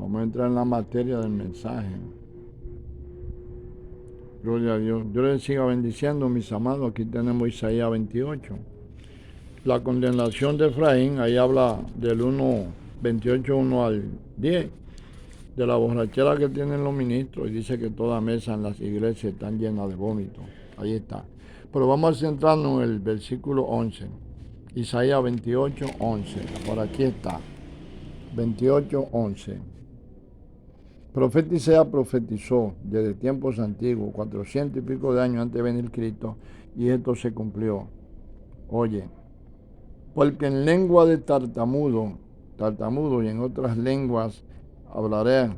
Vamos a entrar en la materia del mensaje. Gloria a Dios. Dios les siga bendiciendo, mis amados. Aquí tenemos Isaías 28. La condenación de Efraín, ahí habla del 28, 1 al 10, de la borrachera que tienen los ministros, y dice que toda mesa en las iglesias están llenas de vómito. Ahí está. Pero vamos a centrarnos en el versículo 11. Isaías 28, 11. Por aquí está. 28, 11. Profeta Isaías profetizó desde tiempos antiguos, 400 y pico de años antes de venir Cristo, y esto se cumplió. Oye, porque en lengua de tartamudo y en otras lenguas hablaré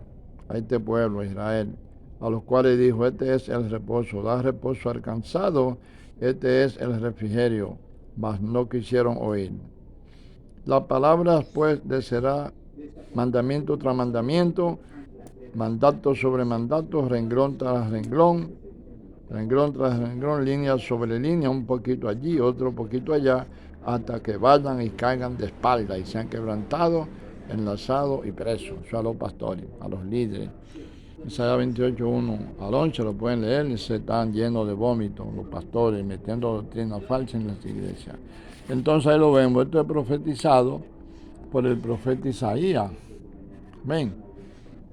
a este pueblo, Israel, a los cuales dijo, este es el reposo, da reposo al cansado, este es el refrigerio, mas no quisieron oír. La palabra pues será mandamiento tras mandamiento, mandato sobre mandato, renglón tras renglón, línea sobre línea, un poquito allí, otro poquito allá, hasta que vayan y caigan de espalda y sean quebrantados, enlazados y presos. Eso a los pastores, a los líderes. Isaías 28, 1 al 11 lo pueden leer, y se están llenos de vómito los pastores, metiendo doctrina falsa en las iglesias. Entonces ahí lo vemos, esto es profetizado por el profeta Isaías. Ven,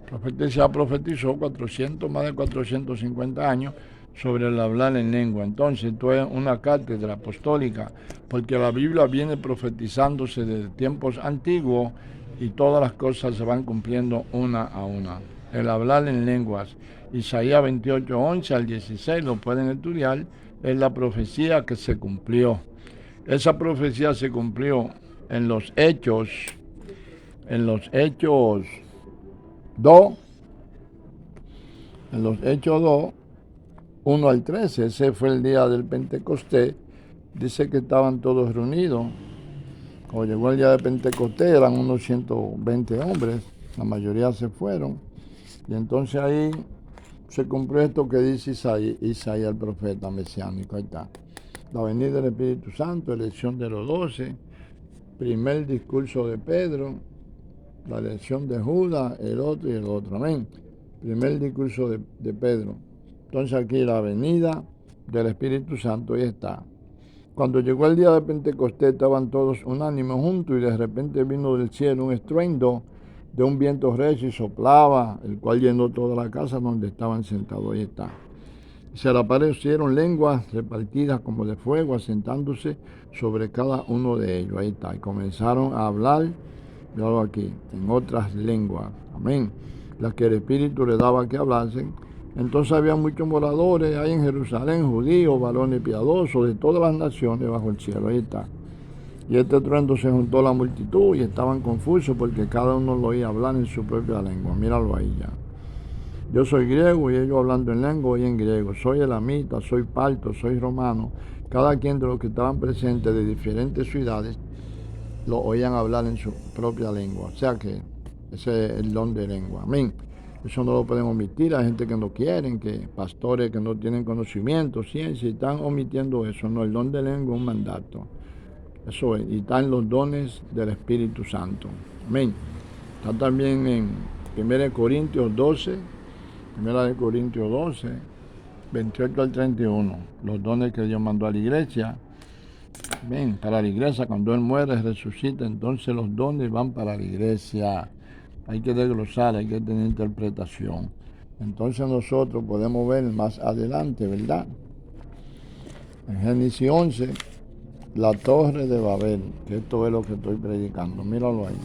el profeta Isaías profetizó más de 450 años sobre el hablar en lengua. Entonces, esto es una cátedra apostólica, porque la Biblia viene profetizándose desde tiempos antiguos y todas las cosas se van cumpliendo una a una. El hablar en lenguas, Isaías 28, 11 al 16, lo pueden estudiar, es la profecía que se cumplió. Esa profecía se cumplió en los Hechos 2, 1 al 13, ese fue el día del Pentecostés. Dice que estaban todos reunidos. Cuando llegó el día de Pentecostés eran unos 120 hombres, la mayoría se fueron. Y entonces ahí se cumplió esto que dice Isaías el profeta mesiánico. Ahí está. La venida del Espíritu Santo, elección de los 12, primer discurso de Pedro, la elección de Judas, el otro y el otro. Amén. Primer discurso de Pedro. Entonces aquí la venida del Espíritu Santo, ahí está. Cuando llegó el día de Pentecostés estaban todos unánimes juntos y de repente vino del cielo un estruendo de un viento recio y soplaba, el cual llenó toda la casa donde estaban sentados. Ahí está. Se le aparecieron lenguas repartidas como de fuego, asentándose sobre cada uno de ellos. Ahí está. Y comenzaron a hablar, yo aquí, en otras lenguas. Amén. Las que el Espíritu le daba que hablasen. Entonces había muchos moradores ahí en Jerusalén, judíos, varones piadosos de todas las naciones bajo el cielo. Ahí está. Y este estruendo se juntó la multitud y estaban confusos porque cada uno lo oía hablar en su propia lengua. Míralo ahí ya. Yo soy griego y ellos hablando en lengua y en griego. Soy elamita, soy parto, soy romano. Cada quien de los que estaban presentes de diferentes ciudades lo oían hablar en su propia lengua. O sea que ese es el don de lengua. Amén. Eso no lo pueden omitir. Hay gente que no quieren, que pastores que no tienen conocimiento, ciencia, y están omitiendo eso. No, el don de lengua es un mandato. Eso es. Y están los dones del Espíritu Santo. Amén. Está también en 1 Corintios 12, 28 al 31. Los dones que Dios mandó a la iglesia. Ven, para la iglesia, cuando Él muere, resucita, entonces los dones van para la iglesia. Hay que desglosar, hay que tener interpretación. Entonces nosotros podemos ver más adelante, ¿verdad? En Génesis 11, la torre de Babel, que esto es lo que estoy predicando, míralo ahí.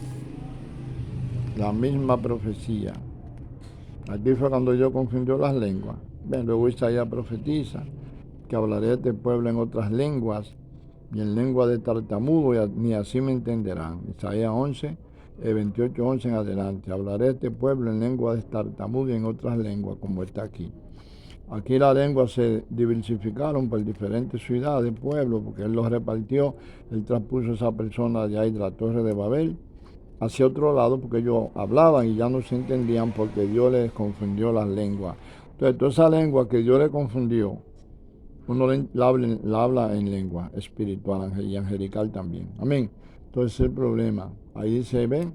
La misma profecía. Aquí fue cuando Dios confundió las lenguas. Ven, luego Isaías profetiza que hablaré de este pueblo en otras lenguas y en lengua de tartamudo, ni así me entenderán. Isaías 11, 28, 11 en adelante. Hablaré de este pueblo en lengua de tartamudo y en otras lenguas, como está aquí. Aquí las lenguas se diversificaron por diferentes ciudades, pueblos, porque Él los repartió. Él traspuso a esa persona de ahí de la torre de Babel hacia otro lado, porque ellos hablaban y ya no se entendían porque Dios les confundió las lenguas. Entonces, toda esa lengua que Dios le confundió, uno la habla en lengua espiritual y angelical también. Amén. Entonces el problema, ahí dice, ven,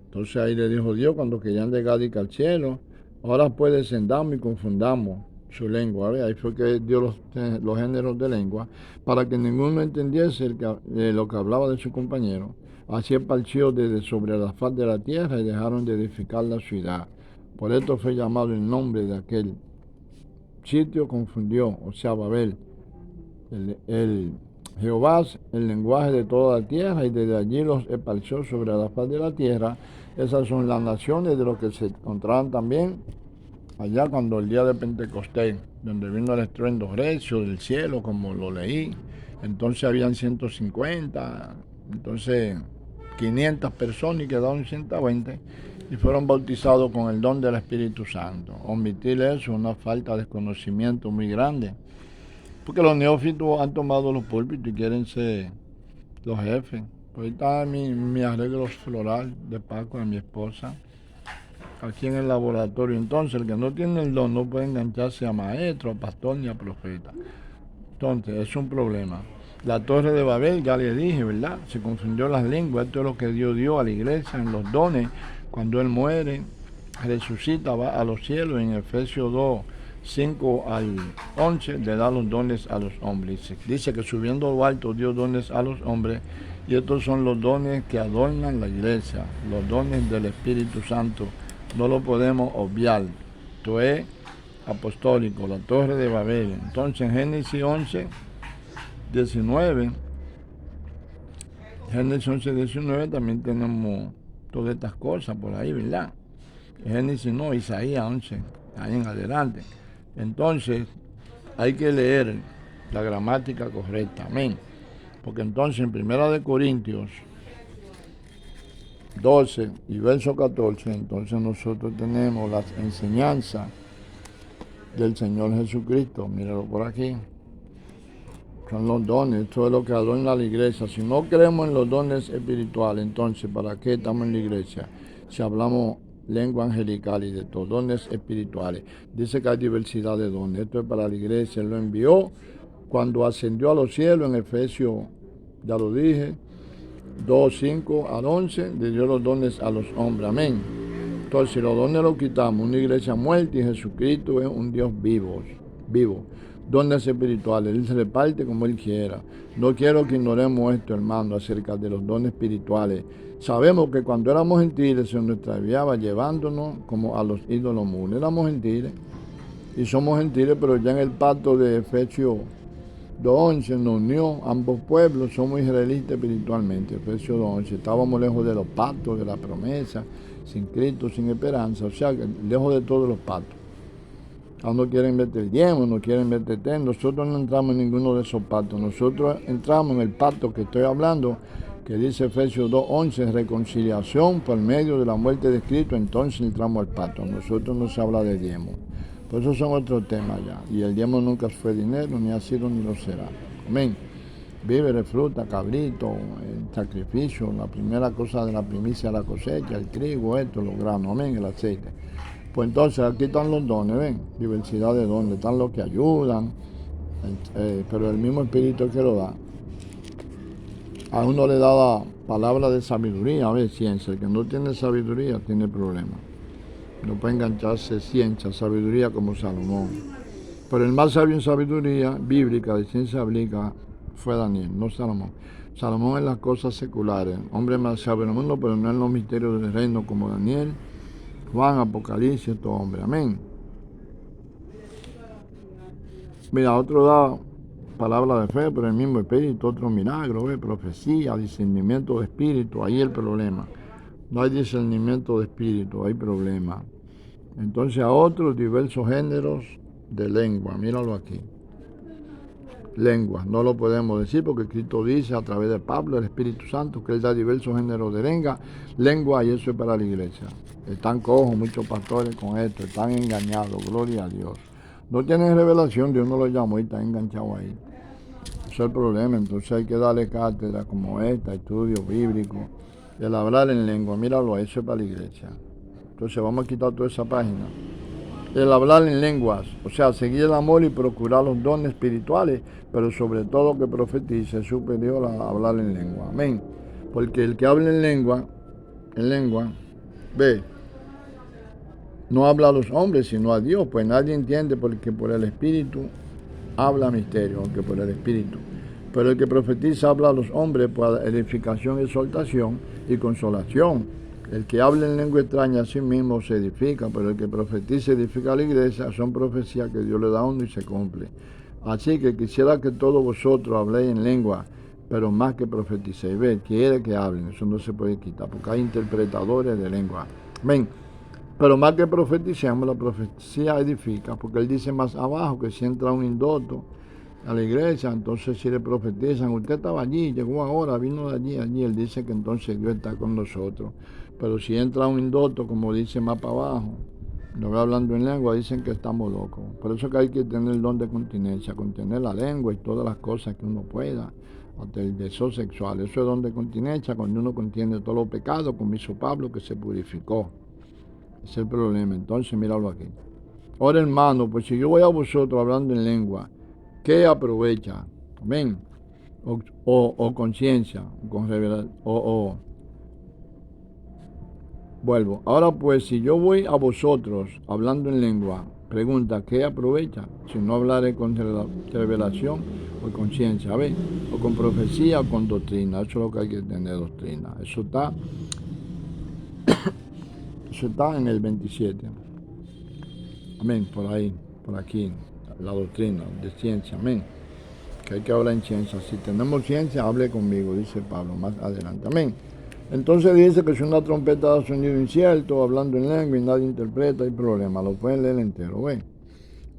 Entonces ahí le dijo Dios cuando querían llegar al cielo, ahora pues descendamos y confundamos su lengua. ¿Ve? Ahí fue que dio los géneros de lengua para que ninguno entendiese lo que hablaba de su compañero. Así esparció desde sobre la faz de la tierra y dejaron de edificar la ciudad. Por esto fue llamado el nombre de aquel sitio, confundió, o sea, Babel. El Jehová, el lenguaje de toda la tierra, y desde allí los esparció sobre la faz de la tierra. Esas son las naciones de los que se encontraban también allá cuando el día de Pentecostés, donde vino el estruendo recio del cielo, como lo leí. Entonces habían 150, entonces 500 personas y quedaron 120 y fueron bautizados con el don del Espíritu Santo. Omitir eso es una falta de conocimiento muy grande, porque los neófitos han tomado los púlpitos y quieren ser los jefes. Pues ahí está mi arreglo floral de Paco, de mi esposa, aquí en el laboratorio. Entonces el que no tiene el don no puede engancharse a maestro, a pastor ni a profeta. Entonces es un problema. La torre de Babel, ya le dije, ¿verdad? Se confundió las lenguas. Esto es lo que Dios dio a la iglesia en los dones. Cuando Él muere, resucita, va a los cielos. En Efesios 2, 5 al 11, le da los dones a los hombres. Dice que subiendo a lo alto dio dones a los hombres. Y estos son los dones que adornan la iglesia, los dones del Espíritu Santo. No lo podemos obviar. Esto es apostólico, la torre de Babel. Entonces en Génesis 11, 19, Génesis 11, 19 también tenemos todas estas cosas por ahí, ¿verdad? Génesis no, Isaías 11, ahí en adelante. Entonces hay que leer la gramática correcta, amén. Porque entonces en 1 Corintios 12 y verso 14, entonces nosotros tenemos las enseñanzas del Señor Jesucristo. Míralo por aquí. Son los dones, esto es lo que adorna la iglesia. Si no creemos en los dones espirituales, entonces ¿para qué estamos en la iglesia? Si hablamos lengua angelical y de todos dones espirituales. Dice que hay diversidad de dones. Esto es para la iglesia. Él lo envió cuando ascendió a los cielos en Efesios, ya lo dije, 2, 5 al 11, le dio los dones a los hombres. Amén. Entonces, si los dones los quitamos, una iglesia muerta y Jesucristo es un Dios vivo. Dones espirituales, Él se reparte como Él quiera. No quiero que ignoremos esto, hermano, acerca de los dones espirituales. Sabemos que cuando éramos gentiles se nos extraviaba llevándonos como a los ídolos mudos. Éramos gentiles y somos gentiles, pero ya en el pacto de Efesios 2:11 nos unió ambos pueblos, somos israelitas espiritualmente. Efesios 2:11, estábamos lejos de los pactos, de la promesa, sin Cristo, sin esperanza, o sea, lejos de todos los pactos. No quieren meter diezmo, no quieren meter ten. Nosotros no entramos en ninguno de esos pactos. Nosotros entramos en el pacto que estoy hablando, que dice Efesios 2:11, reconciliación por medio de la muerte de Cristo. Entonces entramos al pacto. Nosotros no se habla de diezmo. Por eso son otros temas ya. Y el diezmo nunca fue dinero, ni ha sido, ni lo será. Amén. Víveres, fruta, cabrito, el sacrificio, la primera cosa de la primicia de la cosecha, el trigo, esto, los granos, amén, el aceite. Pues entonces aquí están los dones, ven, diversidad de dones, están los que ayudan, pero el mismo Espíritu es que lo da. A uno le da la palabra de sabiduría, a ver, ciencia. El que no tiene sabiduría tiene problemas. No puede engancharse ciencia, sabiduría como Salomón. Pero el más sabio en sabiduría bíblica, de ciencia bíblica, fue Daniel, no Salomón. Salomón en las cosas seculares, hombre más sabio en el mundo, pero no en los misterios del reino como Daniel, Juan, Apocalipsis, estos hombres, amén. Mira, otro da palabra de fe, pero el mismo espíritu, otro milagro, profecía, discernimiento de espíritu, ahí el problema. No hay discernimiento de espíritu, hay problema. Entonces a otros diversos géneros de lengua, míralo aquí. Lengua, no lo podemos decir porque Cristo dice a través de Pablo, el Espíritu Santo, que Él da diversos géneros de lengua y eso es para la iglesia. Están cojos muchos pastores con esto, están engañados, gloria a Dios. No tienen revelación, Dios no los llamó y están enganchados ahí. Ese es el problema, entonces hay que darle cátedra como esta, estudio bíblico, el hablar en lengua, míralo, eso es para la iglesia. Entonces vamos a quitar toda esa página. El hablar en lenguas, o sea, seguir el amor y procurar los dones espirituales, pero sobre todo que profetice es superior a hablar en lengua. Amén. Porque el que habla en lengua, Ve, no habla a los hombres, sino a Dios, pues nadie entiende porque por el Espíritu habla misterio, aunque por el Espíritu. Pero el que profetiza habla a los hombres para edificación, exhortación y consolación. El que habla en lengua extraña a sí mismo se edifica, pero el que profetiza edifica a la iglesia. Son profecías que Dios le da a uno y se cumple. Así que quisiera que todos vosotros habléis en lengua, pero más que profeticéis. Ve, quiere que hablen, eso no se puede quitar, porque hay interpretadores de lengua. Ven, pero más que profeticemos, la profecía edifica, porque él dice más abajo que si entra un indoto a la iglesia, entonces si le profetizan, usted estaba allí, llegó ahora, vino de allí, él dice que entonces Dios está con nosotros. Pero si entra un indoto, como dice más para abajo, no va hablando en lengua, dicen que estamos locos. Por eso que hay que tener el don de continencia, contener la lengua y todas las cosas que uno pueda, hasta el deseo sexual. Eso es don de continencia, cuando uno contiene todos los pecados, como hizo Pablo, que se purificó. Ese es el problema. Entonces, míralo aquí. Ahora, hermano, pues si yo voy a vosotros hablando en lengua, ¿qué aprovecha? Amén. O conciencia, con revelación, vuelvo. Ahora pues, si yo voy a vosotros hablando en lengua, pregunta, ¿qué aprovecha? Si no hablaré con revelación o conciencia, ¿ves? O con profecía o con doctrina. Eso es lo que hay que tener, doctrina. Eso está en el 27. Amén, por ahí, por aquí, la doctrina de ciencia, amén. Que hay que hablar en ciencia. Si tenemos ciencia, hable conmigo, dice Pablo más adelante, amén. Entonces dice que si una trompeta da sonido incierto, hablando en lengua y nadie interpreta, hay problema. Lo pueden leer entero, ¿ven?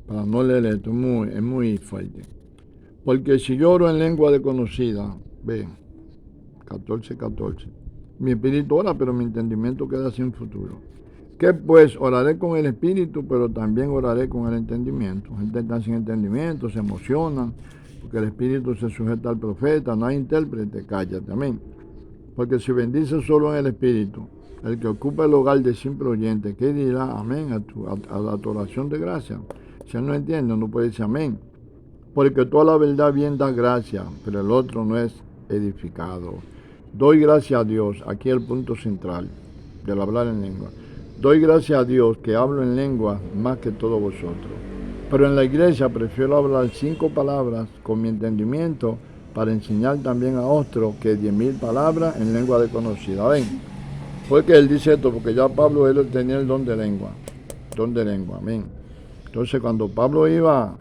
Para no leer esto, es muy fuerte. Porque si yo oro en lengua desconocida, ve, 14:14, mi espíritu ora, pero mi entendimiento queda sin futuro. Que pues oraré con el espíritu, pero también oraré con el entendimiento. Gente está sin entendimiento, se emocionan, porque el espíritu se sujeta al profeta, no hay intérprete, cállate, amén. Porque si bendice solo en el espíritu, el que ocupa el hogar de simple oyente, ¿qué dirá amén a la oración de gracia? Si él no entiende, no puede decir amén. Porque toda la verdad bien da gracia, pero el otro no es edificado. Doy gracias a Dios, aquí el punto central del hablar en lengua. Doy gracias a Dios que hablo en lengua más que todos vosotros. Pero en la iglesia prefiero hablar 5 palabras con mi entendimiento para enseñar también a otros que 10.000 palabras en lengua desconocida. ¿Ven? Porque él dice esto, porque ya Pablo él tenía el don de lengua. Don de lengua, amén. Entonces cuando Pablo iba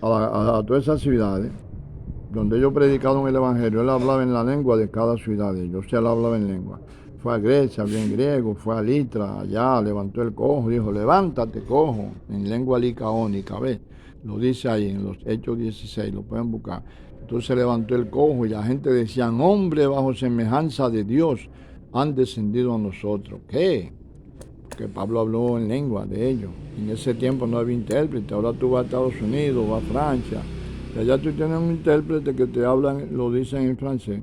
a todas esas ciudades, donde ellos predicaron el evangelio, él hablaba en la lengua de cada ciudad de ellos, o sea, él hablaba en lengua. Fue a Grecia, habló en griego, fue a Litra, allá levantó el cojo, dijo, levántate cojo, en lengua licaónica, ¿ves? Lo dice ahí en los Hechos 16, lo pueden buscar. Entonces levantó el cojo y la gente decía, hombre bajo semejanza de Dios han descendido a nosotros. ¿Qué? Que Pablo habló en lengua de ellos. En ese tiempo no había intérprete, ahora tú vas a Estados Unidos, vas a Francia, y allá tú tienes un intérprete que te hablan, lo dicen en francés.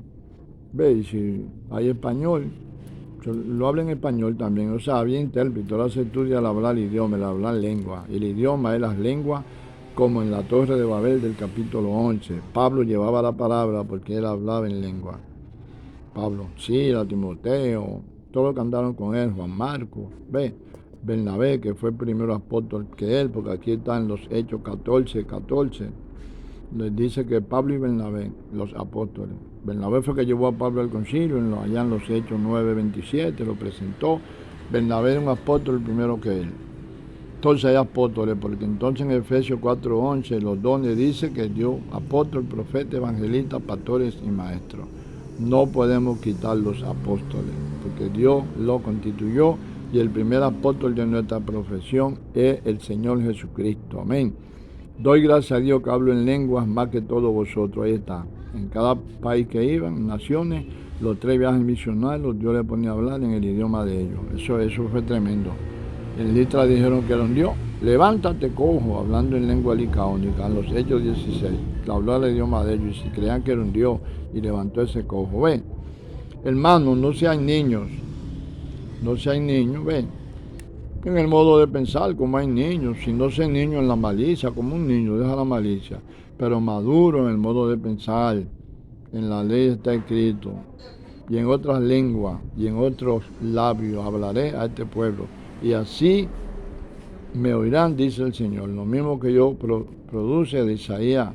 Ve, y si hay español, lo habla en español también, o sea, había intérprete, ahora se estudia el hablar idioma, el hablar lengua. El idioma es las lenguas como en la Torre de Babel del capítulo 11. Pablo llevaba la palabra porque él hablaba en lengua. Pablo, Sila, Timoteo, todos los que andaron con él, Juan Marcos, ve, Bernabé, que fue el primer apóstol que él, porque aquí están los Hechos 14:14. Les dice que Pablo y Bernabé, los apóstoles. Bernabé fue que llevó a Pablo al concilio, allá en los Hechos 9:27, lo presentó. Bernabé era un apóstol primero que él. Entonces hay apóstoles, porque entonces en Efesios 4:11 los dones dice que Dios, apóstol, profeta, evangelista, pastores y maestros. No podemos quitar los apóstoles, porque Dios lo constituyó y el primer apóstol de nuestra profesión es el Señor Jesucristo. Amén. Doy gracias a Dios que hablo en lenguas más que todos vosotros. Ahí está. En cada país que iban, naciones, los 3 viajes misionarios, Dios le ponía a hablar en el idioma de ellos. Eso fue tremendo. En Litra dijeron que era un Dios. Levántate cojo, hablando en lengua licaónica, en los Hechos 16. Que habló el idioma de ellos y si creían que era un Dios y levantó ese cojo. Ven, hermanos, no sean niños. No sean niños, ven. En el modo de pensar, como hay niños, si no sean niños en la malicia, como un niño, deja la malicia, pero maduro en el modo de pensar, en la ley está escrito, y en otras lenguas y en otros labios hablaré a este pueblo, y así me oirán, dice el Señor. Lo mismo que yo produce de Isaías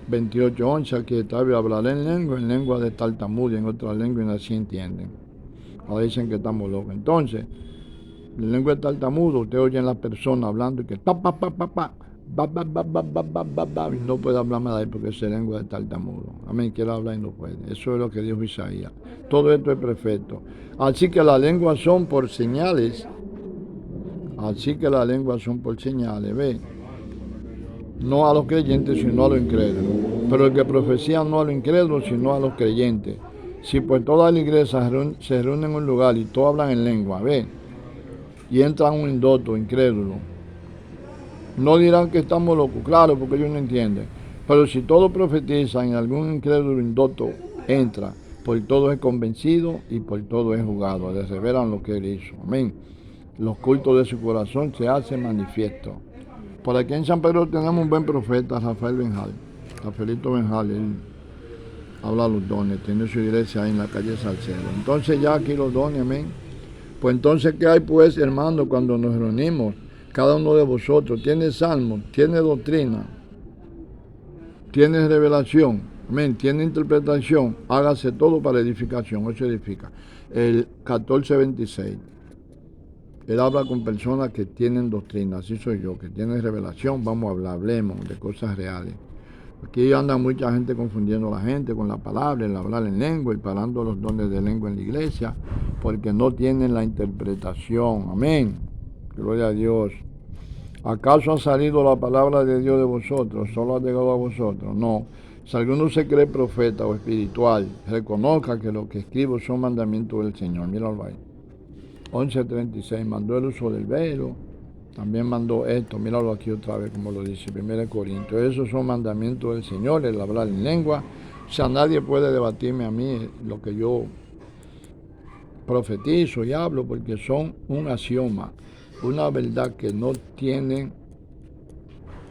28:11, que hablaré en lengua de tartamudo y en otras lenguas y así entienden. Ahora dicen que estamos locos. Entonces, en lengua de tartamudo, usted oye a las personas hablando y que pa, pa, pa, pa, pa, ba, ba, ba, ba, ba, ba, ba, ba, y no puede hablar más de ahí porque es lengua de tartamudo. Amén, quiere hablar y no puede. Eso es lo que dijo Isaías. Todo esto es perfecto. Así que las lenguas son por señales. Así que las lenguas son por señales, ¿ve? No a los creyentes, sino a los incrédulos. Pero el que profecía no a los incrédulos, sino a los creyentes. Si pues toda la iglesia se reúne en un lugar y todos hablan en lengua, ¿ve? Y entra un indoto, incrédulo, no dirán que estamos locos, claro, porque ellos no entienden. Pero si todos profetizan y algún incrédulo indoto entra, por todo es convencido y por todo es juzgado. Les revelan lo que él hizo. Amén. Los cultos de su corazón se hacen manifiestos. Por aquí en San Pedro tenemos un buen profeta, Rafael Benjal. Rafaelito Benjal, él habla los dones, tiene su iglesia ahí en la calle Salcedo. Entonces ya aquí los dones, amén. Pues entonces, ¿qué hay pues, hermano, cuando nos reunimos? Cada uno de vosotros tiene salmo, tiene doctrina, tiene revelación, amén, tiene interpretación, hágase todo para edificación, eso edifica. El 14:26. Él habla con personas que tienen doctrina, así soy yo, que tienen revelación, vamos a hablar, hablemos de cosas reales. Aquí anda mucha gente confundiendo a la gente con la palabra, el hablar en lengua y parando los dones de lengua en la iglesia, porque no tienen la interpretación. Amén. Gloria a Dios. ¿Acaso ha salido la palabra de Dios de vosotros? ¿Solo ha llegado a vosotros? No. Si alguno se cree profeta o espiritual, reconozca que lo que escribo son mandamientos del Señor. Míralo ahí. 11:36, mandó el uso del velo, también mandó esto, míralo aquí otra vez como lo dice 1 Corintios, esos son mandamientos del Señor, el hablar en lengua. O sea, nadie puede debatirme a mí lo que yo profetizo y hablo, porque son un axioma, una verdad que no tiene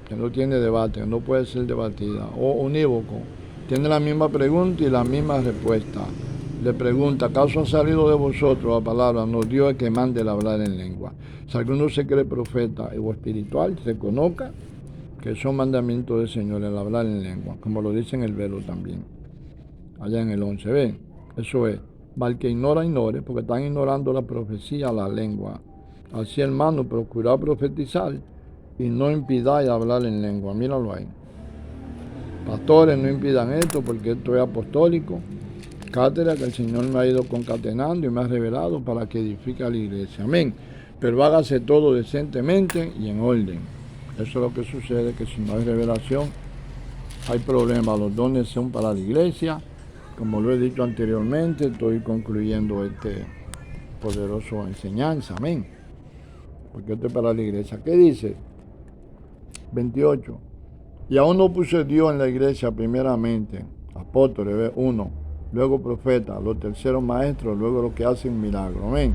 debate, que no puede ser debatida, o unívoco, tiene la misma pregunta y la misma respuesta. Le pregunta, ¿acaso ha salido de vosotros la palabra? No, Dios es que mande el hablar en lengua. Si alguno se cree profeta o espiritual, reconozca que son mandamientos del Señor el hablar en lengua, como lo dice en el velo también, allá en el 11. ¿Ven? Eso es, mal que ignore, porque están ignorando la profecía, la lengua. Así, hermano, procurad profetizar y no impidáis hablar en lengua. Míralo ahí. Pastores, no impidan esto, porque esto es apostólico. Cátedra que el Señor me ha ido concatenando y me ha revelado para que edifique a la iglesia. Amén. Pero hágase todo decentemente y en orden. Eso es lo que sucede, que si no hay revelación, hay problemas. Los dones son para la iglesia. Como lo he dicho anteriormente, estoy concluyendo este poderoso enseñanza. Amén. Porque esto es para la iglesia. ¿Qué dice? 28. Y aún no puso Dios en la iglesia primeramente apóstoles, 1. Luego profetas, los terceros maestros, luego los que hacen milagros. Amén.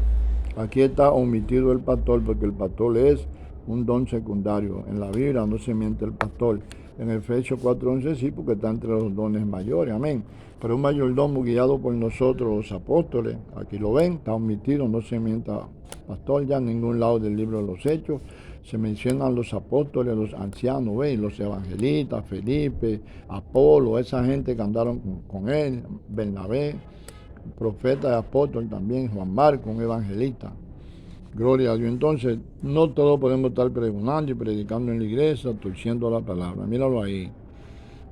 Aquí está omitido el pastor, porque el pastor es un don secundario. En la Biblia no se miente el pastor. En Efesios 4:11 sí, porque está entre los dones mayores. Amén. Pero un mayordomo guiado por nosotros los apóstoles, aquí lo ven, está omitido, no se mienta pastor ya en ningún lado del libro de los Hechos. Se mencionan los apóstoles, los ancianos, ¿ves? Los evangelistas, Felipe, Apolo, esa gente que andaron con él, Bernabé, profeta y apóstol también, Juan Marcos, un evangelista. Gloria a Dios. Entonces, no todos podemos estar pregonando y predicando en la iglesia, torciendo la palabra. Míralo ahí.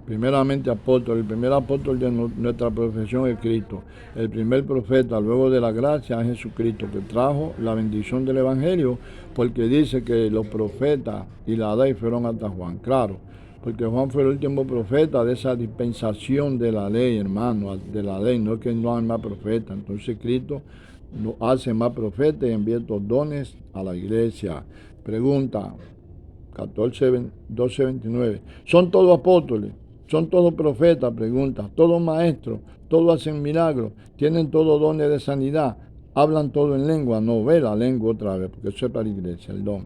Primeramente apóstol, el primer apóstol de nuestra profesión es Cristo. El primer profeta luego de la gracia es Jesucristo, que trajo la bendición del Evangelio, porque dice que los profetas y la ley fueron hasta Juan. Claro, porque Juan fue el último profeta de esa dispensación de la ley, hermano, de la ley, no es que no hay más profetas. Entonces Cristo nos hace más profetas y envía estos dones a la iglesia. Pregunta 12:29. ¿Son todos apóstoles? ¿Son todos profetas? Pregunta. ¿Todos maestros? ¿Todos hacen milagros? ¿Tienen todos dones de sanidad? ¿Hablan todo en lengua? No, ve la lengua otra vez, porque eso es para la iglesia, el don.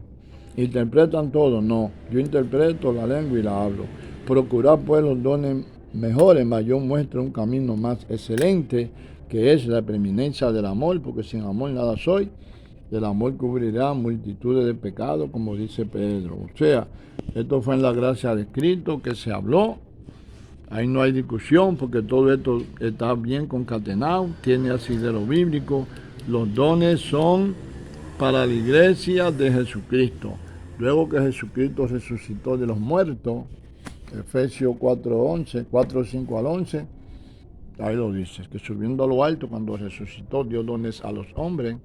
¿Interpretan todo? No. Yo interpreto la lengua y la hablo. Procurad pues los dones mejores, mas yo muestro un camino más excelente que es la preeminencia del amor, porque sin amor nada soy. El amor cubrirá multitudes de pecados, como dice Pedro. O sea, esto fue en la gracia de Cristo que se habló. Ahí no hay discusión porque todo esto está bien concatenado, tiene asidero bíblico. Los dones son para la iglesia de Jesucristo. Luego que Jesucristo resucitó de los muertos, Efesios 4:11, 4:5 al 11, ahí lo dice, que subiendo a lo alto cuando resucitó dio dones a los hombres.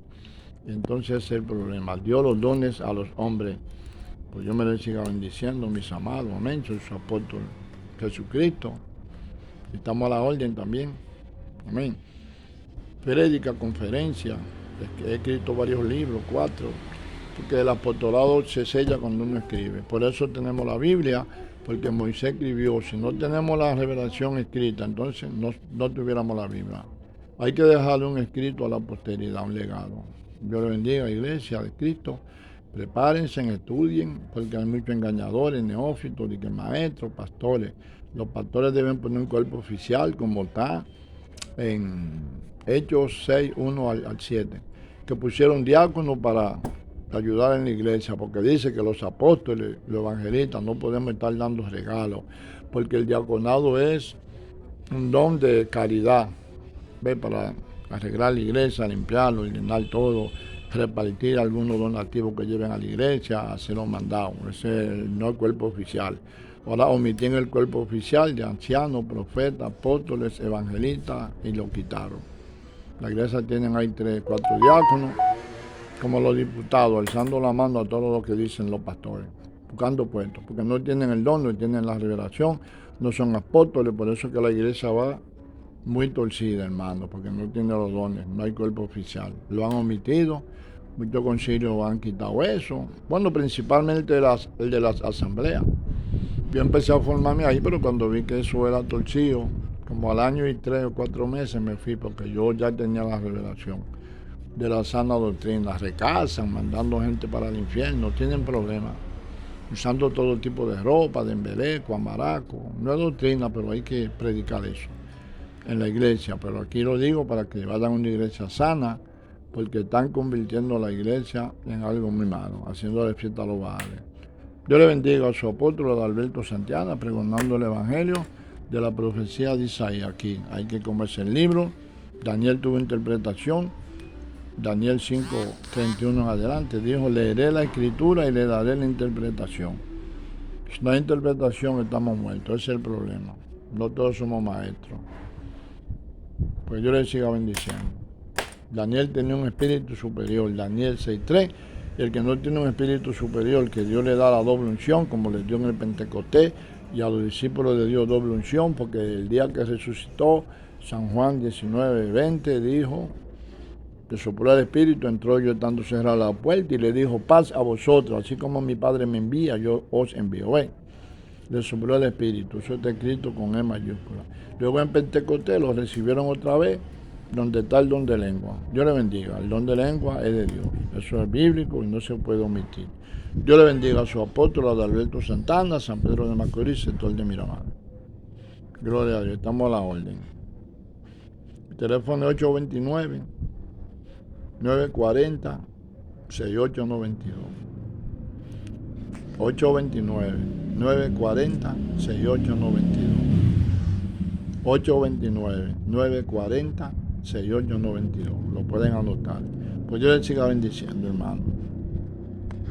Entonces es el problema, dio los dones a los hombres. Pues yo me les siga bendiciendo, mis amados, amén, soy su apóstol Jesucristo. Estamos a la orden también, amén. Prédica, conferencia, he escrito varios libros, 4, porque el apostolado se sella cuando uno escribe. Por eso tenemos la Biblia, porque Moisés escribió. Si no tenemos la revelación escrita, entonces no tuviéramos la Biblia. Hay que dejarle un escrito a la posteridad, un legado. Dios le bendiga, iglesia de Cristo. Prepárense, estudien, porque hay muchos engañadores, neófitos, maestros, pastores. Los pastores deben poner un cuerpo oficial, como está en Hechos 6, 1 al 7, que pusieron diáconos para ayudar en la iglesia, porque dice que los apóstoles, los evangelistas, no podemos estar dando regalos, porque el diaconado es un don de caridad, ¿ve? Para arreglar la iglesia, limpiarlo, llenar todo, repartir algunos donativos que lleven a la iglesia, hacer los mandados. Ese es no el cuerpo oficial. Ahora omitieron el cuerpo oficial de ancianos, profetas, apóstoles, evangelistas y lo quitaron. La iglesia tienen ahí 3, 4 diáconos, como los diputados, alzando la mano a todo lo que dicen los pastores, buscando puestos, porque no tienen el don, no tienen la revelación, no son apóstoles, por eso que la iglesia va muy torcida, hermano, porque no tiene los dones, no hay cuerpo oficial. Lo han omitido, muchos concilios han quitado eso. Bueno, principalmente el de las asambleas. Yo empecé a formarme ahí, pero cuando vi que eso era torcido, como al año y 3 o 4 meses me fui, porque yo ya tenía la revelación de la sana doctrina. Recasan, mandando gente para el infierno, tienen problemas, usando todo tipo de ropa, de embeleco, amaraco. No es doctrina, pero hay que predicar eso en la iglesia, pero aquí lo digo para que vayan a una iglesia sana, porque están convirtiendo la iglesia en algo muy malo, haciéndole fiesta a los baales. Dios le bendiga a su apóstol Adalberto Santana, pregonando el evangelio de la profecía de Isaías. Aquí hay que comerse el libro. Daniel tuvo interpretación. Daniel 5:31 en adelante dijo: leeré la escritura y le daré la interpretación. Si no hay interpretación, estamos muertos. Ese es el problema. No todos somos maestros. Pues yo le siga bendiciendo. Daniel tenía un espíritu superior, Daniel 6:3. Y el que no tiene un espíritu superior, que Dios le da la doble unción, como le dio en el Pentecostés, y a los discípulos le dio doble unción, porque el día que resucitó, San Juan 19:20 dijo, que sopló el espíritu, entró yo estando cerrada la puerta, y le dijo: paz a vosotros, así como mi Padre me envía, yo os envío. Le sopló el espíritu, eso está escrito con E mayúscula. Luego en Pentecostés lo recibieron otra vez, donde está el don de lengua. Dios le bendiga. El don de lengua es de Dios. Eso es bíblico y no se puede omitir. Dios le bendiga a su apóstol Adalberto Santana, San Pedro de Macorís, sector de Miramar. Gloria a Dios. Estamos a la orden. El teléfono es 829-940-6892. 829-940-6892. 829-940-6892. Lo pueden anotar. Pues yo les siga bendiciendo, hermano.